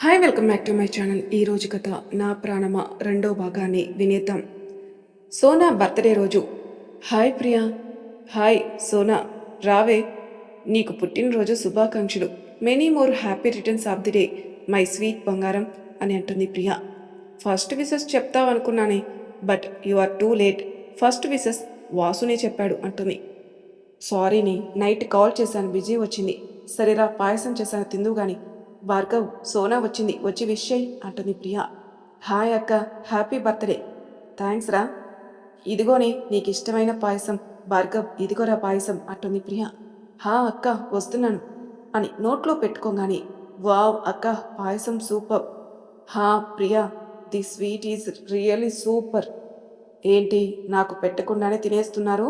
Hi welcome back to my channel. ఈరోజు కథ నా ప్రాణమ రెండో భాగాన్ని వినేద్దాం. సోనా బర్త్డే రోజు. హాయ్ ప్రియా. హాయ్ సోనా, రావే. నీకు పుట్టినరోజు శుభాకాంక్షలు. Many more happy returns of the day my sweet బంగారం అని అంటుంది ప్రియా. ఫస్ట్ విసెస్ చెప్తావనుకున్నానే, but you are too late. First wishes వాసునే చెప్పాడు అంటుంది. సారీని, నైట్ కాల్ చేశాను, బిజీ వచ్చింది. సరేరా, పాయసం చేశాను, తిందు గాని. భార్గవ్, సోనా వచ్చింది, వచ్చి విష్ చెయ్యి అంటుంది ప్రియా. హాయ్ అక్క, హ్యాపీ బర్త్డే. థ్యాంక్స్ రా. ఇదిగోనే నీకు ఇష్టమైన పాయసం. భార్గవ్, ఇదిగోరా పాయసం అంటుంది ప్రియా. హా అక్క, వస్తున్నాను అని నోట్లో పెట్టుకోగానే, వావ్ అక్క, పాయసం సూపర్. హా Priya, the sweet is really super. ఏంటి, నాకు పెట్టకుండానే తినేస్తున్నారు?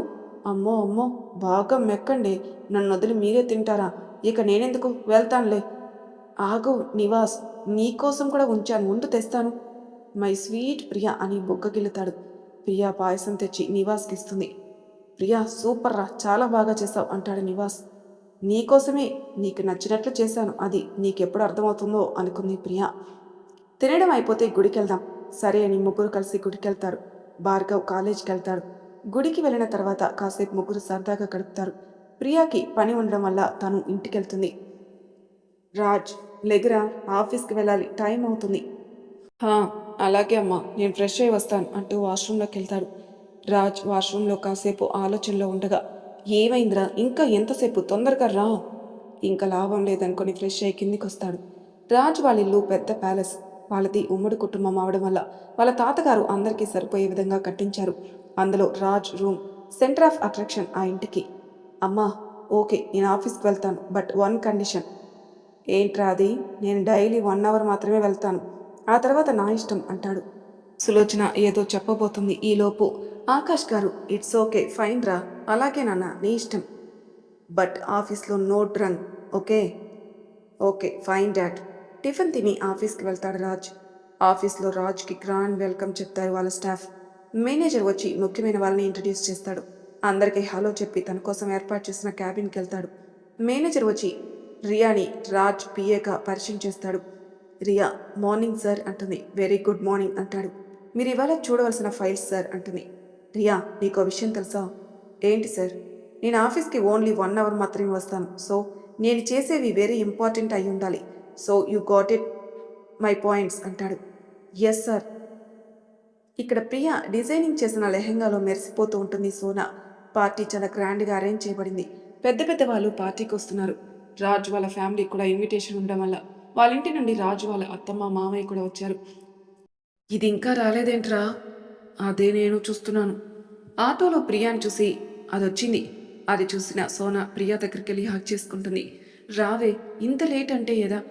అమ్మో అమ్మో, బాగా మెక్కండి. నన్ను వదిలి మీరే తింటారా? ఇక నేనెందుకు, వెళ్తానులే. ఆగు నివాస్, నీకోసం కూడా ఉంచాను, ఉండు తెస్తాను. మై స్వీట్ ప్రియా అని బొగ్గగిల్లుతాడు. ప్రియా పాయసం తెచ్చి నివాస్కి ఇస్తుంది. ప్రియా, సూపర్ రా, చాలా బాగా చేసావు అంటాడు నివాస్. నీకోసమే, నీకు నచ్చినట్లు చేశాను, అది నీకెప్పుడు అర్థమవుతుందో అనుకుంది ప్రియా. తినడం అయిపోతే గుడికెళ్దాం. సరే అని ముగ్గురు కలిసి గుడికెళ్తారు. భార్గవ్ కాలేజీకి వెళ్తాడు. గుడికి వెళ్ళిన తర్వాత కాసేపు ముగ్గురు సరదాగా గడుపుతారు. ప్రియాకి పని ఉండడం వల్ల తను ఇంటికెళ్తుంది. రాజ్, లెగరా, ఆఫీస్కి వెళ్ళాలి, టైం అవుతుంది. హా, అలాగే అమ్మా, నేను ఫ్రెష్ అయి వస్తాను అంటూ వాష్రూంలోకి వెళ్తాడు. రాజ్ వాష్రూంలో కాసేపు ఆలోచనలో ఉండగా, ఏమైందిరా, ఇంకా ఎంతసేపు, తొందరగా రా. ఇంకా లాభం లేదనుకొని ఫ్రెష్ అయ్యి కిందికి వస్తాడు. రాజ్ వాళ్ళ ఇల్లు పెద్ద ప్యాలెస్. వాళ్ళది ఉమ్మడి కుటుంబం అవడం వల్ల వాళ్ళ తాతగారు అందరికీ సరిపోయే విధంగా కట్టించారు. అందులో Raj room centre of attraction ఆ ఇంటికి. అమ్మా, ఓకే, నేను ఆఫీస్కి వెళ్తాను, బట్ వన్ కండిషన్. ఏంట్రా అది? నేను డైలీ 1 అవర్ మాత్రమే వెళ్తాను, ఆ తర్వాత నా ఇష్టం అంటాడు. సులోచన ఏదో చెప్పబోతుంది. ఈలోపు ఆకాష్ గారు, ఇట్స్ ఓకే, ఫైన్ రా, అలాగే నాన్న, నీ ఇష్టం, బట్ ఆఫీస్లో no drunk, okay? Okay fine dad. Tiffin తిని ఆఫీస్కి వెళ్తాడు రాజ్. ఆఫీస్లో రాజ్కి గ్రాండ్ వెల్కమ్ చెప్తారు వాళ్ళ స్టాఫ్. మేనేజర్ వచ్చి ముఖ్యమైన వాళ్ళని ఇంట్రడ్యూస్ చేస్తాడు. అందరికీ హలో చెప్పి తన కోసం ఏర్పాటు చేసిన క్యాబిన్కి వెళ్తాడు. మేనేజర్ వచ్చి రియాని రాజ్ పిఏగా పరిచయం చేస్తాడు. రియా, మార్నింగ్ సార్ అంటుంది. వెరీ గుడ్ మార్నింగ్ అంటాడు. మీరు ఇవాళ చూడవలసిన ఫైల్స్ సార్ అంటుంది. రియా, నీకో విషయం తెలుసా? ఏంటి సార్? నేను ఆఫీస్కి ఓన్లీ 1 అవర్ మాత్రమే వస్తాను, సో నేను చేసేవి వెరీ ఇంపార్టెంట్ అయి ఉండాలి. So you got it my points అంటాడు. Yes sir. ఇక్కడ ప్రియా డిజైనింగ్ చేసిన లెహెంగాలో మెరిసిపోతూ ఉంటుంది సోనా. పార్టీ చాలా గ్రాండ్గా అరేంజ్ చేయబడింది. పెద్ద పెద్ద వాళ్ళు పార్టీకి వస్తున్నారు. రాజు వాళ్ళ ఫ్యామిలీ కూడా ఇన్విటేషన్ ఉండడం వల్ల వాళ్ళ ఇంటి నుండి రాజు వాళ్ళ అత్తమ్మ మామయ్య కూడా వచ్చారు. ఇది ఇంకా రాలేదేంట్రా? అదే నేను చూస్తున్నాను. ఆటోలో ప్రియాని చూసి అదొచ్చింది. అది చూసిన సోనా ప్రియా దగ్గరికి వెళ్ళి హక్ చేసుకుంటుంది. రావే, ఇంత లేట్ అంటే ఏదా?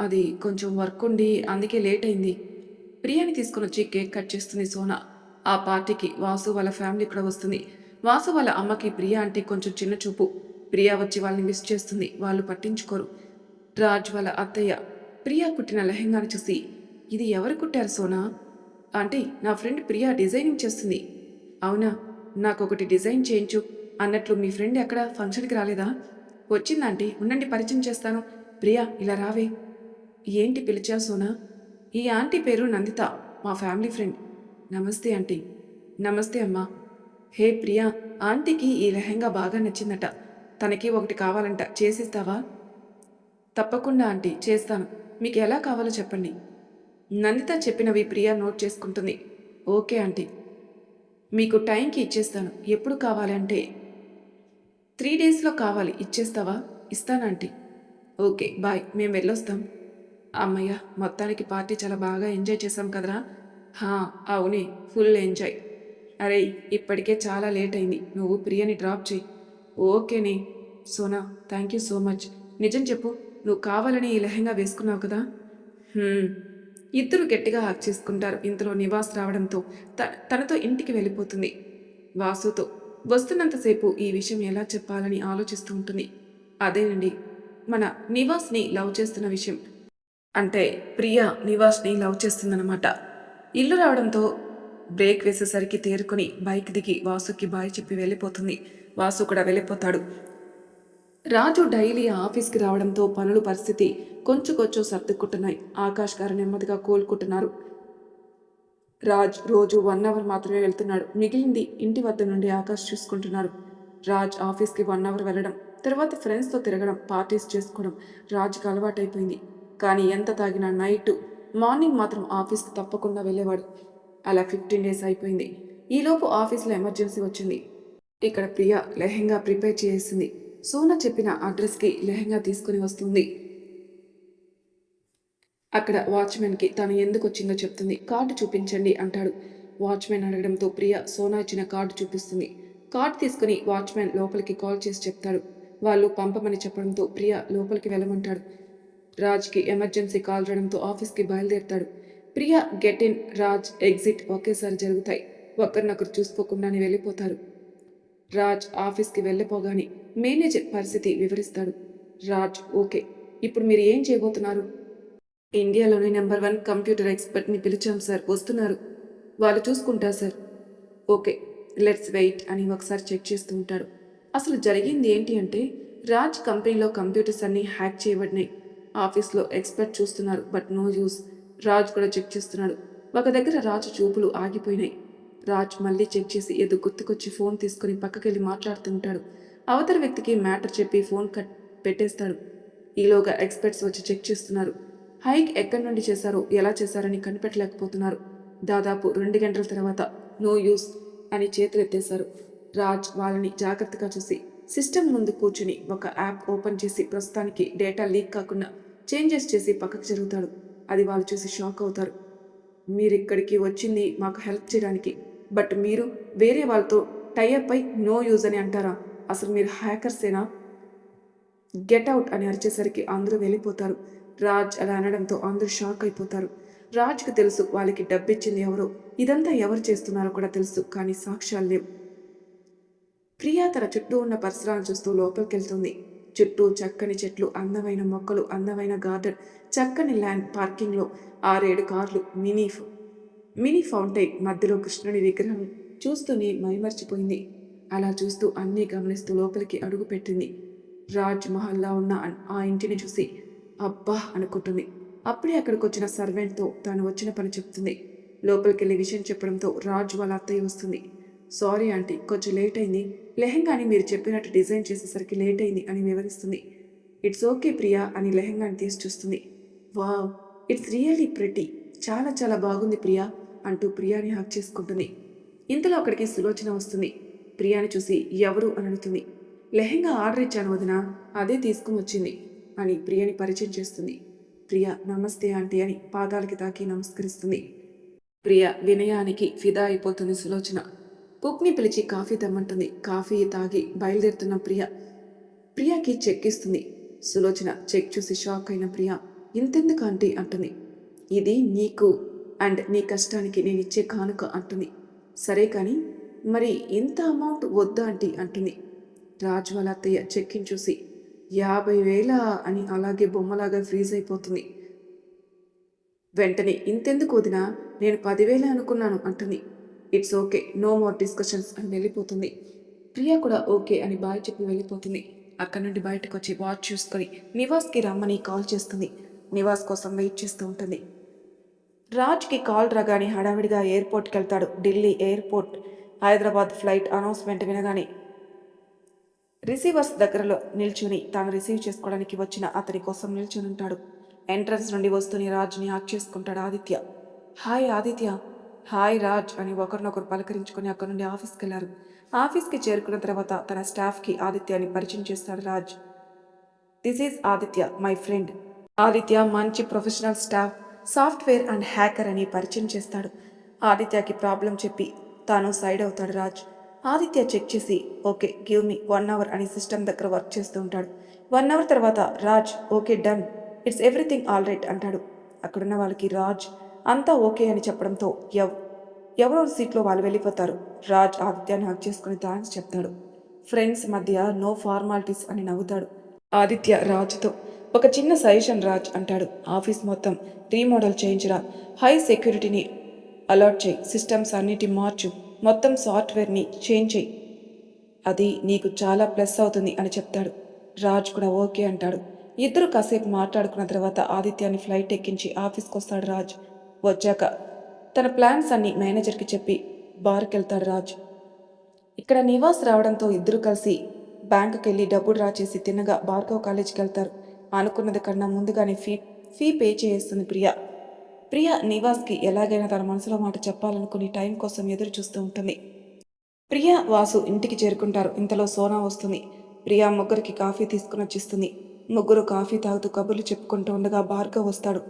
అది కొంచెం వర్క్ ఉండి అందుకే లేట్ అయింది. ప్రియాని తీసుకుని వచ్చి కేక్ కట్ చేస్తుంది సోనా. ఆ పార్టీకి వాసు వాళ్ళ ఫ్యామిలీ కూడా వస్తుంది. వాసు వాళ్ళ అమ్మకి ప్రియా అంటే కొంచెం చిన్న చూపు. ప్రియా వచ్చి వాళ్ళని మిస్ చేస్తుంది, వాళ్ళు పట్టించుకోరు. రాజ్ వాళ్ళ అత్తయ్య ప్రియా కుట్టిన లెహెంగాని చూసి, ఇది ఎవరు కుట్టారు సోనా? ఆంటీ, నా ఫ్రెండ్ ప్రియా డిజైనింగ్ చేస్తుంది. అవునా, నాకొకటి డిజైన్ చేయించు. అన్నట్లు మీ ఫ్రెండ్ ఎక్కడ, ఫంక్షన్కి రాలేదా? వచ్చిందాంటీ, ఉండండి పరిచయం చేస్తాను. ప్రియా, ఇలా రావే. ఏంటి పిలిచా సోనా? ఈ ఆంటీ పేరు నందిత, మా ఫ్యామిలీ ఫ్రెండ్. నమస్తే ఆంటీ. నమస్తే అమ్మా. హే ప్రియా, ఆంటీకి ఈ లెహెంగా బాగా నచ్చిందట. తనకి ఒకటి కావాలంట, చేసిస్తావా? తప్పకుండా ఆంటీ, చేస్తాను. మీకు ఎలా కావాలో చెప్పండి. నందిత చెప్పినవి ప్రియా నోట్ చేసుకుంటుంది. ఓకే ఆంటీ, మీకు టైంకి ఇచ్చేస్తాను. ఎప్పుడు కావాలి అంటే 3 డేస్లో కావాలి, ఇచ్చేస్తావా? ఇస్తానంటీ. ఓకే బాయ్, మేము వెళ్ళొస్తాం. అమ్మయ్య, మొత్తానికి పార్టీ చాలా బాగా ఎంజాయ్ చేశాం కదరా? హా, అవునే, ఫుల్ ఎంజాయ్. అరే, ఇప్పటికే చాలా లేట్ అయింది, నువ్వు ప్రియని డ్రాప్ చేయి. ఓకేనే. Sona, thank you so much. నిజం చెప్పు, నువ్వు కావాలని ఈ లెహంగా వేసుకున్నావు కదా? ఇద్దరు గట్టిగా హక్ చేసుకుంటారు. ఇంతలో నివాస్ రావడంతో తనతో ఇంటికి వెళ్ళిపోతుంది. వాసుతో వస్తున్నంతసేపు ఈ విషయం ఎలా చెప్పాలని ఆలోచిస్తూ ఉంటుంది. అదేనండి, మన నివాస్ని లవ్ చేస్తున్న విషయం. అంటే ప్రియా నివాస్ని లవ్ చేస్తుందన్నమాట. ఇల్లు రావడంతో బ్రేక్ వేసేసరికి తేరుకొని బైక్ దిగి వాసుకి బాయ్ చెప్పి వెళ్ళిపోతుంది. వాసు కూడా వెళ్ళిపోతాడు. రాజు డైలీ ఆఫీస్కి రావడంతో పనుల పరిస్థితి కొంచెం సర్దుకుంటున్నాయి. ఆకాష్ గారు నెమ్మదిగా కోలుకుంటున్నారు. రాజ్ రోజు 1 అవర్ మాత్రమే వెళ్తున్నాడు. మిగిలింది ఇంటి వద్ద నుండి ఆకాష్ చూసుకుంటున్నారు. రాజ్ ఆఫీస్కి 1 అవర్ వెళ్ళడం, తర్వాత ఫ్రెండ్స్తో తిరగడం, పార్టీస్ చేసుకోవడం రాజ్కి అలవాటైపోయింది. కానీ ఎంత తాగినా నైట్ మార్నింగ్ మాత్రం ఆఫీస్కి తప్పకుండా వెళ్ళేవాడు. అలా 15 డేస్ అయిపోయింది. ఈలోపు ఆఫీస్లో ఎమర్జెన్సీ వచ్చింది. ఇక్కడ ప్రియా లెహెంగా ప్రిపేర్ చేసింది. సోనా చెప్పిన అడ్రస్కి లెహెంగా తీసుకుని వస్తుంది. అక్కడ వాచ్మెన్కి తను ఎందుకు వచ్చిందో చెప్తుంది. కార్డు చూపించండి అంటాడు. వాచ్మెన్ అడగడంతో ప్రియా సోనా ఇచ్చిన కార్డు చూపిస్తుంది. కార్డు తీసుకుని వాచ్మెన్ లోపలికి కాల్ చేసి చెప్తాడు. వాళ్ళు పంపమని చెప్పడంతో ప్రియా లోపలికి వెళ్ళమంటాడు. రాజ్కి ఎమర్జెన్సీ కాల్ రావడంతో ఆఫీస్కి బయలుదేరుతాడు. Priya get in, Raj exit ఒకేసారి జరుగుతాయి. ఒకరినొకరు చూసుకోకుండానే వెళ్ళిపోతారు. రాజ్ ఆఫీస్కి వెళ్ళిపోగానే మేనేజర్ పరిస్థితి వివరిస్తాడు. రాజ్ ఓకే, ఇప్పుడు మీరు ఏం చేయబోతున్నారు? ఇండియాలోని నెంబర్ 1 కంప్యూటర్ ఎక్స్పర్ట్ని పిలిచాం సార్, వస్తున్నారు. వాళ్ళు చూసుకుంటారు సార్. ఓకే, లెట్స్ వెయిట్ అని ఒకసారి చెక్ చేస్తూ ఉంటాడు. అసలు జరిగింది ఏంటి అంటే, రాజ్ కంపెనీలో కంప్యూటర్స్ అన్నీ హ్యాక్ చేయబడినాయి. ఆఫీస్లో ఎక్స్పర్ట్ చూస్తున్నారు, బట్ నో యూస్. రాజ్ కూడా చెక్ చేస్తున్నాడు. ఒక దగ్గర రాజ్ చూపులు ఆగిపోయినాయి. రాజ్ మళ్ళీ చెక్ చేసి ఏదో గుర్తుకొచ్చి ఫోన్ తీసుకుని పక్కకెళ్ళి మాట్లాడుతుంటాడు. అవతల వ్యక్తికి మ్యాటర్ చెప్పి ఫోన్ కట్ పెట్టేస్తాడు. ఈలోగా ఎక్స్పర్ట్స్ వచ్చి చెక్ చేస్తున్నారు. హైక్ ఎక్కడి నుండి చేశారో, ఎలా చేశారని కనిపెట్టలేకపోతున్నారు. దాదాపు 2 గంటల తర్వాత నో యూస్ అని చేతులెత్తేశారు. రాజ్ వాళ్ళని జాగ్రత్తగా చూసి సిస్టమ్ ముందు కూర్చుని ఒక యాప్ ఓపెన్ చేసి ప్రస్తుతానికి డేటా లీక్ కాకుండా చేంజెస్ చేసి పక్కకు జరుగుతాడు. అది వాళ్ళు చూసి షాక్ అవుతారు. మీరిక్కడికి వచ్చింది మాకు హెల్ప్ చేయడానికి, బట్ మీరు వేరే వాళ్ళతో టైఅప్ అయి నో యూజ్ అని అంటారా? అసలు మీరు హ్యాకర్సేనా? గెట్ అవుట్ అని అరిచేసరికి అందరూ వెళ్ళిపోతారు. రాజ్ అలా అనడంతో అందరూ షాక్ అయిపోతారు. రాజ్కి తెలుసు వాళ్ళకి డబ్బిచ్చింది ఎవరో, ఇదంతా ఎవరు చేస్తున్నారో కూడా తెలుసు, కానీ సాక్ష్యాలు లేవు. ప్రియా తన చుట్టూ ఉన్న పరిసరాలను చూస్తూ లోపలికి వెళ్తుంది. చుట్టూ చక్కని చెట్లు, అందమైన మొక్కలు, అందమైన గార్డెన్, చక్కని ల్యాండ్, పార్కింగ్లో 6-7 కార్లు, మినీ ఫౌంటైన్, మధ్యలో కృష్ణుని విగ్రహం చూస్తూనే మైమర్చిపోయింది. అలా చూస్తూ అన్నీ గమనిస్తూ లోపలికి అడుగు పెట్టింది. రాజ్ మహల్లా ఉన్న ఆ ఇంటిని చూసి అబ్బా అనుకుంటుంది. అప్పుడే అక్కడికి వచ్చిన సర్వెంట్తో తాను వచ్చిన పని చెప్తుంది. లోపలికి వెళ్ళి విషయం చెప్పడంతో రాజ్ వాళ్ళ అత్తయ్య వస్తుంది. సారీ ఆంటీ, కొంచెం లేట్ అయింది. లెహెంగాని మీరు చెప్పినట్టు డిజైన్ చేసేసరికి లేట్ అయింది అని వివరిస్తుంది. ఇట్స్ ఓకే ప్రియా అని లెహెంగాని తీసి చూస్తుంది. వావ్, ఇట్స్ రియల్లీ ప్రెటీ, చాలా చాలా బాగుంది ప్రియా అంటూ ప్రియాని హక్ చేసుకుంటుంది. ఇంతలో అక్కడికి సులోచన వస్తుంది. ప్రియాని చూసి ఎవరు అని అడుగుతుంది. లెహెంగా ఆర్డర్ ఇచ్చాను వదినా, అదే తీసుకుని వచ్చింది అని ప్రియని పరిచయం చేస్తుంది. ప్రియ నమస్తే ఆంటీ అని పాదాలకి తాకి నమస్కరిస్తుంది. ప్రియ వినయానికి ఫిదా అయిపోతుంది సులోచన. కుక్ని పిలిచి కాఫీ తెమ్మంటుంది. కాఫీ తాగి బయలుదేరుతున్న ప్రియకి చెక్ ఇస్తుంది. సులోచన చెక్ చూసి షాక్ అయిన ప్రియ ఇంతెందుకు ఆంటీ అంటుంది. ఇది నీకు అండ్ నీ కష్టానికి నేను ఇచ్చే కానుక అంటుంది. సరే కానీ మరి ఇంత అమౌంట్ వద్దా ఆంటీ అంటుంది. రాజు వాళ్ళ అత్తయ్య చెక్కిని చూసి 50,000 అని అలాగే బొమ్మలాగా ఫ్రీజ్ అయిపోతుంది. వెంటనే ఇంతెందుకు వదినా, నేను 10,000 అనుకున్నాను అంటుంది. It's okay, no more discussions అని వెళ్ళిపోతుంది. ప్రియా కూడా ఓకే అని బాయ్ చెప్పి వెళ్ళిపోతుంది. అక్కడి నుండి బయటకు వచ్చి వాచ్ చూసుకొని నివాస్కి రమ్మని కాల్ చేస్తుంది. నివాస్ కోసం వెయిట్ చేస్తూ ఉంటుంది. రాజ్కి కాల్ రాగానే హడావిడిగా ఎయిర్పోర్ట్కి వెళ్తాడు. Delhi airport. Hyderabad flight announcement వినగానే రిసీవర్స్ దగ్గరలో నిల్చుని తాను రిసీవ్ చేసుకోవడానికి వచ్చిన అతని కోసం నిల్చుని ఉంటాడు. ఎంట్రన్స్ నుండి వస్తూనే రాజ్ని హాక్ చేసుకుంటాడు ఆదిత్య. హాయ్ ఆదిత్య. హాయ్ రాజ్ అని ఒకరినొకరు పలకరించుకొని అక్కడి నుండి ఆఫీస్కి వెళ్ళారు. ఆఫీస్కి చేరుకున్న తర్వాత తన స్టాఫ్కి ఆదిత్యాని పరిచయం చేస్తాడు Raj. This is Aditya, my friend. Aditya మంచి professional staff, software and hacker అని పరిచయం చేస్తాడు. ఆదిత్యకి ప్రాబ్లం చెప్పి తాను సైడ్ అవుతాడు రాజ్. ఆదిత్య చెక్ చేసి ఓకే గివ్ మీ 1 అవర్ అని సిస్టమ్ దగ్గర వర్క్ చేస్తూ ఉంటాడు. 1 అవర్ తర్వాత Raj okay done, it's everything all right అంటాడు. అక్కడున్న వాళ్ళకి రాజ్ అంతా ఓకే అని చెప్పడంతో ఎవరో సీట్లో వాళ్ళు వెళ్ళిపోతారు. రాజ్ ఆదిత్యాన్ని హక్ చేసుకుని థ్యాంక్స్ చెప్తాడు. ఫ్రెండ్స్ మధ్య నో ఫార్మాలిటీస్ అని నవ్వుతాడు. ఆదిత్య రాజ్తో ఒక చిన్న సజెషన్ రాజ్ అంటాడు. ఆఫీస్ మొత్తం రీమోడల్ చేయించరా, హై సెక్యూరిటీని అలర్ట్ చేయి, సిస్టమ్స్ అన్నిటి మార్చు, మొత్తం సాఫ్ట్వేర్ని చేంజ్ చేయి, అది నీకు చాలా ప్లస్ అవుతుంది అని చెప్తాడు. రాజ్ కూడా ఓకే అంటాడు. ఇద్దరు కాసేపు మాట్లాడుకున్న తర్వాత ఆదిత్యాన్ని ఫ్లైట్ ఎక్కించి ఆఫీస్కి వస్తాడు రాజ్. వచ్చాక తన ప్లాన్స్ అన్ని మేనేజర్కి చెప్పి బార్కి వెళ్తాడు రాజ్. ఇక్కడ నివాస్ రావడంతో ఇద్దరు కలిసి బ్యాంకుకి వెళ్ళి డబ్బు డ్రా చేసి తిన్నగా భార్గవ్ కాలేజీకి వెళ్తారు. అనుకున్నది కన్నా ముందుగానే ఫీ పే చేస్తుంది ప్రియా. ప్రియా నివాస్కి ఎలాగైనా తన మనసులో మాట చెప్పాలనుకుని టైం కోసం ఎదురు చూస్తూ ఉంటుంది. ప్రియా వాసు ఇంటికి చేరుకుంటారు. ఇంతలో సోనా వస్తుంది. ప్రియా ముగ్గురికి కాఫీ తీసుకుని వచ్చిస్తుంది. ముగ్గురు కాఫీ తాగుతూ కబుర్లు చెప్పుకుంటూ ఉండగా భార్గవ్ వస్తాడు.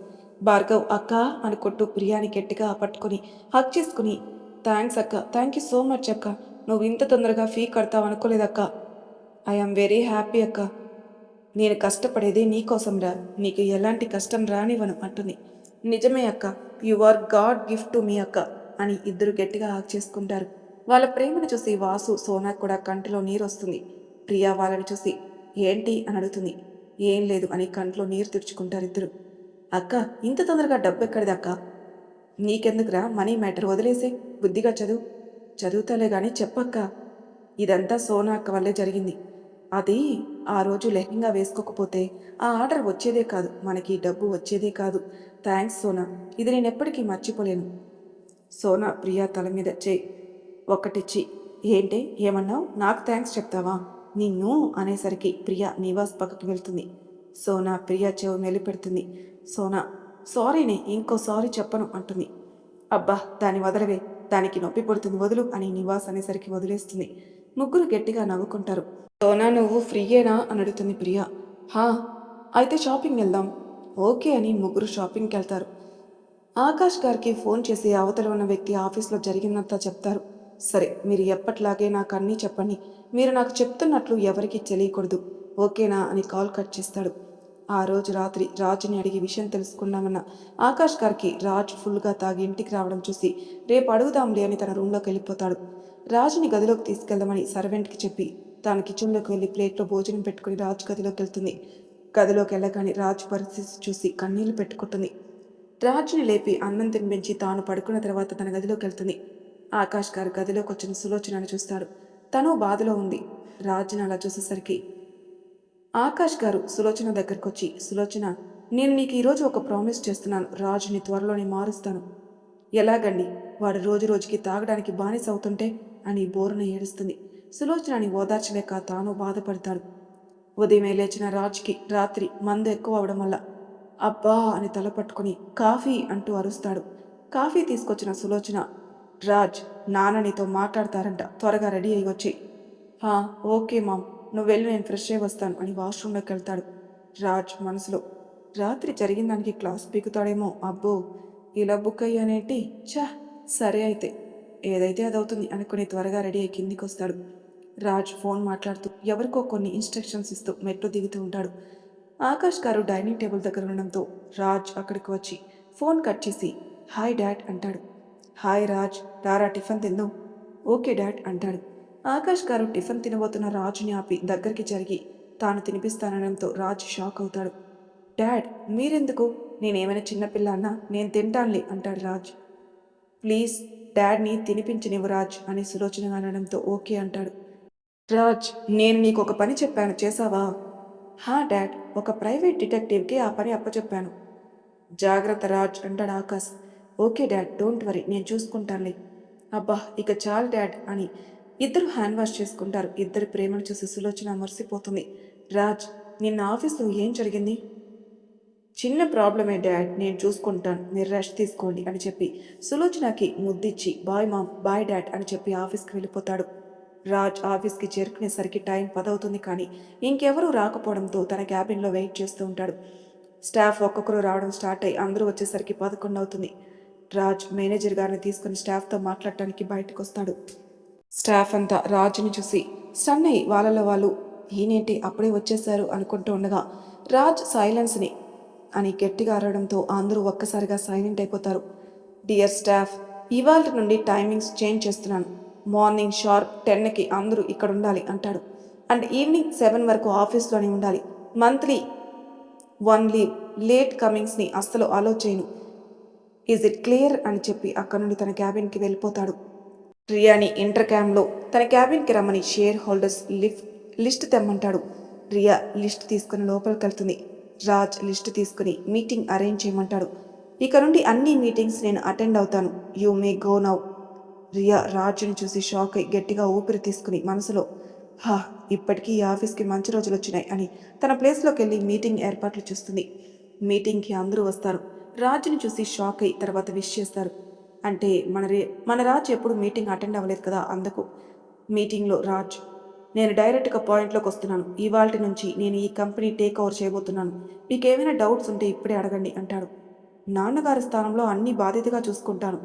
భార్గవ్ అక్క అనుకుంటూ ప్రియాని గట్టిగా పట్టుకుని హక్ చేసుకుని థ్యాంక్స్ అక్క, థ్యాంక్ యూ సో మచ్ అక్క, నువ్వు ఇంత తొందరగా ఫీ కడతావు అనుకోలేదక్క. ఐఎమ్ వెరీ హ్యాపీ అక్క, నేను కష్టపడేది నీకోసంరా, నీకు ఎలాంటి కష్టం రానివ్వను అంటుంది. నిజమే అక్క, you are god gift to me అక్క అని ఇద్దరు గట్టిగా హాక్ చేసుకుంటారు. వాళ్ళ ప్రేమను చూసి వాసు సోనా కూడా కంటిలో నీరు వస్తుంది. ప్రియా వాళ్ళని చూసి ఏంటి అని అడుగుతుంది. ఏం లేదు అని కంట్లో నీరు తుడుచుకుంటారు ఇద్దరు. అక్క ఇంత తొందరగా డబ్బు ఎక్కడిది అక్క, నీకెందుకురా మనీ మ్యాటర్, వదిలేసే బుద్ధిగా చదువుతాలే గాని చెప్పక్క. ఇదంతా సోనా అక్క వల్లే జరిగింది. అది ఆ రోజు లెహంగా వేసుకోకపోతే ఆ ఆర్డర్ వచ్చేదే కాదు, మనకి డబ్బు వచ్చేదే కాదు. థ్యాంక్స్ సోనా, ఇది నేను ఎప్పటికీ మర్చిపోలేను. సోనా ప్రియా తల మీద చేయి ఒక్కటిచ్చి ఏంటే ఏమన్నావు, నాకు థ్యాంక్స్ చెప్తావా నిన్ను అనేసరికి ప్రియా నివాస్ పక్కకి వెళ్తుంది. సోనా ప్రియా చెవు మెలిపెడుతుంది. సోనా సారీనే, ఇంకోసారి చెప్పను అంటుంది. అబ్బా దాన్ని వదలవే, దానికి నొప్పి పుడుతుంది వదులు అని నివాస్ అనేసరికి వదిలేస్తుంది. ముగ్గురు గట్టిగా నవ్వుకుంటారు. సోనా నువ్వు ఫ్రీయేనా అని అడుగుతుంది ప్రియా. హా అయితే షాపింగ్ వెళ్దాం. ఓకే అని ముగ్గురు షాపింగ్కి వెళ్తారు. ఆకాష్ గారికి ఫోన్ చేసి అవతల ఉన్న వ్యక్తి ఆఫీస్లో జరిగిందంతా చెప్తారు. సరే మీరు ఎప్పట్లాగే నాకు అన్నీ చెప్పండి, మీరు నాకు చెప్తున్నట్లు ఎవరికీ తెలియకూడదు ఓకేనా అని కాల్ కట్ చేస్తాడు. ఆ రోజు రాత్రి రాజుని అడిగి విషయం తెలుసుకున్నామన్న ఆకాష్ గారికి రాజ్ ఫుల్గా తాగి ఇంటికి రావడం చూసి రేపు అడుగుదాంలే అని తన రూమ్లోకి వెళ్ళిపోతాడు. రాజుని గదిలోకి తీసుకెళ్దామని సర్వెంట్కి చెప్పి తాను కిచెన్లోకి వెళ్ళి ప్లేట్లో భోజనం పెట్టుకుని రాజు గదిలోకి వెళ్తుంది. గదిలోకి వెళ్ళగానే రాజు పరిస్థితి చూసి కన్నీళ్లు పెట్టుకుంటుంది. రాజుని లేపి అన్నం తినిపించి తాను పడుకున్న తర్వాత తన గదిలోకి వెళ్తుంది. ఆకాష్ గారు గదిలోకి వచ్చిన సులోచనను చూస్తాడు. తను బాధలో ఉంది. రాజుని అలా చూసేసరికి ఆకాష్ గారు సులోచన దగ్గరకు వచ్చి, సులోచన నేను నీకు ఈరోజు ఒక ప్రామిస్ చేస్తున్నాను, రాజుని త్వరలోనే మారుస్తాను. ఎలాగండి, వాడు రోజు రోజుకి తాగడానికి బానిస అవుతుంటే అని బోరున ఏడుస్తుంది. సులోచనని ఓదార్చలేక తాను బాధపడతాడు. ఉదయమే లేచిన రాజ్కి రాత్రి మందు ఎక్కువ అవడం వల్ల అబ్బా అని తల పట్టుకుని కాఫీ అంటూ అరుస్తాడు. కాఫీ తీసుకొచ్చిన సులోచన, రాజ్ నాన్న నీతో మాట్లాడతారంట, త్వరగా రెడీ అయ్యి వచ్చి. ఓకే మామ్, నువ్వు వెళ్ళి నేను ఫ్రెష్ అయ్యి వస్తాను అని వాష్రూమ్లోకి వెళ్తాడు. రాజ్ మనసులో రాత్రి జరిగిన దానికి క్లాస్ పీకుతాడేమో, అబ్బో ఇలా బుక్ అయ్యానేంటి, చా సరే అయితే ఏదైతే అదవుతుంది అనుకుని త్వరగా రెడీ అయ్యి కిందికి వస్తాడు. రాజ్ ఫోన్ మాట్లాడుతూ ఎవరికో కొన్ని ఇన్స్ట్రక్షన్స్ ఇస్తూ మెట్లు దిగుతూ ఉంటాడు. ఆకాష్ గారు డైనింగ్ టేబుల్ దగ్గర ఉండడంతో రాజ్ అక్కడికి వచ్చి ఫోన్ కట్ చేసి హాయ్ డాడ్ అంటాడు. హాయ్ రాజ్, రారా టిఫిన్ తిందాం. ఓకే డాడ్ అంటాడు. ఆకాష్ గారు టిఫిన్ తినబోతున్న రాజుని ఆపి దగ్గరికి జరిగి తాను తినిపిస్తానడంతో రాజ్ షాక్ అవుతాడు. డాడ్ మీరెందుకు, నేనేమైనా చిన్నపిల్ల అన్నా, నేను తింటానులే అంటాడు రాజ్. ప్లీజ్ డాడ్ని తినిపించనివ్వు రాజ్ అని సులోచనగా అనడంతో ఓకే అంటాడు. రాజ్ నేను నీకు ఒక పని చెప్పాను, చేసావా? డాడ్, ఒక ప్రైవేట్ డిటెక్టివ్కి ఆ పని అప్పచెప్పాను. జాగ్రత్త రాజ్ అంటాడు Akash. Okay dad, don't worry, నేను చూసుకుంటానులే. అబ్బా ఇక చాలు డాడ్ అని ఇద్దరు హ్యాండ్ వాష్ చేసుకుంటారు. ఇద్దరి ప్రేమను చూసి సులోచన మర్చిపోతుంది. రాజ్ నిన్న ఆఫీస్లో ఏం జరిగింది? చిన్న ప్రాబ్లమే డాడ్, నేను చూసుకుంటాను, మీరు రెస్ట్ తీసుకోండి అని చెప్పి సులోచనకి ముద్దిచ్చి బాయ్ మామ్, బాయ్ డాడ్ అని చెప్పి ఆఫీస్కి వెళ్ళిపోతాడు. రాజ్ ఆఫీస్కి చేరుకునేసరికి టైం 10 అవుతుంది. కానీ ఇంకెవరూ రాకపోవడంతో తన క్యాబిన్లో వెయిట్ చేస్తూ ఉంటాడు. స్టాఫ్ ఒక్కొక్కరు రావడం స్టార్ట్ అయ్యి అందరూ వచ్చేసరికి 11 అవుతుంది. రాజ్ మేనేజర్ గారిని తీసుకుని స్టాఫ్తో మాట్లాడటానికి బయటకు వస్తాడు. స్టాఫ్ అంతా రాజుని చూసి స్టన్ అయ్యి వాళ్ళలో వాళ్ళు ఈయనేంటి అప్పుడే వచ్చేశారు అనుకుంటూ ఉండగా రాజ్ సైలెన్స్ని అని గట్టిగా అరవడంతో అందరూ ఒక్కసారిగా సైలెంట్ అయిపోతారు. డియర్ స్టాఫ్, ఇవాళ నుండి టైమింగ్స్ చేంజ్ చేస్తున్నాను. మార్నింగ్ షార్ప్ 10కి అందరూ ఇక్కడ ఉండాలి అంటాడు. అండ్ ఈవినింగ్ 7 వరకు ఆఫీస్లోనే ఉండాలి. మంత్లీ 1 లీవ్, లేట్ కమింగ్స్ని అస్సలు అలో చేయను. ఈజ్ ఇట్ క్లియర్ అని చెప్పి అక్కడ నుండి తన క్యాబిన్కి వెళ్ళిపోతాడు. రియాని ఇంటర్ క్యాంప్లో తన క్యాబిన్కి రమ్మని షేర్ హోల్డర్స్ లిస్ట్ తెమ్మంటాడు. రియా లిస్ట్ తీసుకుని లోపలికి వెళ్తుంది. రాజ్ లిస్ట్ తీసుకుని మీటింగ్ అరేంజ్ చేయమంటాడు. ఇక నుండి అన్ని మీటింగ్స్ నేను అటెండ్ అవుతాను. You may go now. Riya రాజుని చూసి షాక్ అయి గట్టిగా ఊపిరి తీసుకుని మనసులో హా, ఇప్పటికీ ఈ ఆఫీస్కి మంచి రోజులు వచ్చినాయి అని తన ప్లేస్లోకి వెళ్ళి మీటింగ్ ఏర్పాట్లు చూస్తుంది. మీటింగ్కి అందరూ వస్తారు. రాజుని చూసి షాక్ అయి తర్వాత విష్ చేస్తారు. అంటే మన రాజ్ ఎప్పుడు మీటింగ్ అటెండ్ అవ్వలేదు కదా, అందుకు. మీటింగ్లో రాజ్, నేను డైరెక్ట్గా పాయింట్లోకి వస్తున్నాను. ఇవాల్టి నుంచి నేను ఈ కంపెనీ టేక్ ఓవర్ చేయబోతున్నాను. మీకు ఏమైనా డౌట్స్ ఉంటే ఇప్పుడే అడగండి అంటాడు. నాన్నగారి స్థానంలో అన్ని బాధ్యతగా చూసుకుంటాను.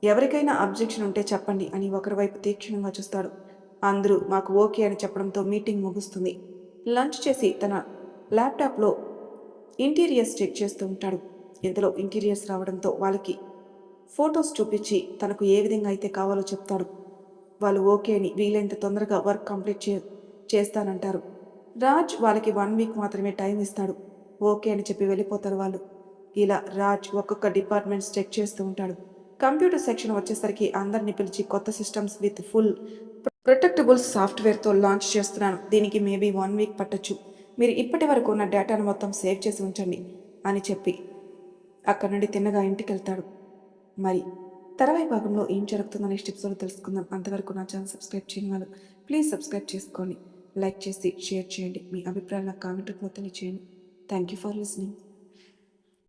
ఎవరికైనా అబ్జెక్షన్ ఉంటే చెప్పండి అని ఒకరి వైపు తీక్షణంగా చూస్తాడు. అందరూ మాకు ఓకే అని చెప్పడంతో మీటింగ్ ముగుస్తుంది. లంచ్ చేసి తన ల్యాప్టాప్లో ఇంటీరియర్స్ చెక్ చేస్తూ ఉంటాడు. ఇంతలో ఇంటీరియర్స్ రావడంతో వాళ్ళకి ఫొటోస్ చూపించి తనకు ఏ విధంగా అయితే కావాలో చెప్తాడు. వాళ్ళు ఓకే అని వీలైనంత తొందరగా వర్క్ కంప్లీట్ చేస్తానంటారు. రాజ్ వాళ్ళకి 1 వీక్ మాత్రమే టైం ఇస్తాడు. ఓకే అని చెప్పి వెళ్ళిపోతారు వాళ్ళు. ఇలా రాజ్ ఒక్కొక్క డిపార్ట్మెంట్స్ చెక్ చేస్తూ ఉంటాడు. కంప్యూటర్ సెక్షన్ వచ్చేసరికి అందరినీ పిలిచి కొత్త సిస్టమ్స్ విత్ ఫుల్ ప్రొటెక్టబుల్ సాఫ్ట్వేర్తో లాంచ్ చేస్తున్నాను. దీనికి మేబీ 1 వీక్ పట్టొచ్చు. మీరు ఇప్పటి వరకు ఉన్న డేటాను మొత్తం సేవ్ చేసి ఉంచండి అని చెప్పి అక్కడి నుండి తిన్నగా ఇంటికి వెళ్తాడు. మరి తర్వాయి భాగంలో ఏం జరుగుతుందో నెక్స్ట్ ఎపిసోడ్ తెలుసుకుందాం. అంతవరకు నా ఛానల్ సబ్స్క్రైబ్ చేయని వాళ్ళు ప్లీజ్ సబ్స్క్రైబ్ చేసుకోండి. లైక్ చేసి షేర్ చేయండి. మీ అభిప్రాయాలు నాకు కామెంట్ రూపంలో తెలియచేయండి. Thank you for listening.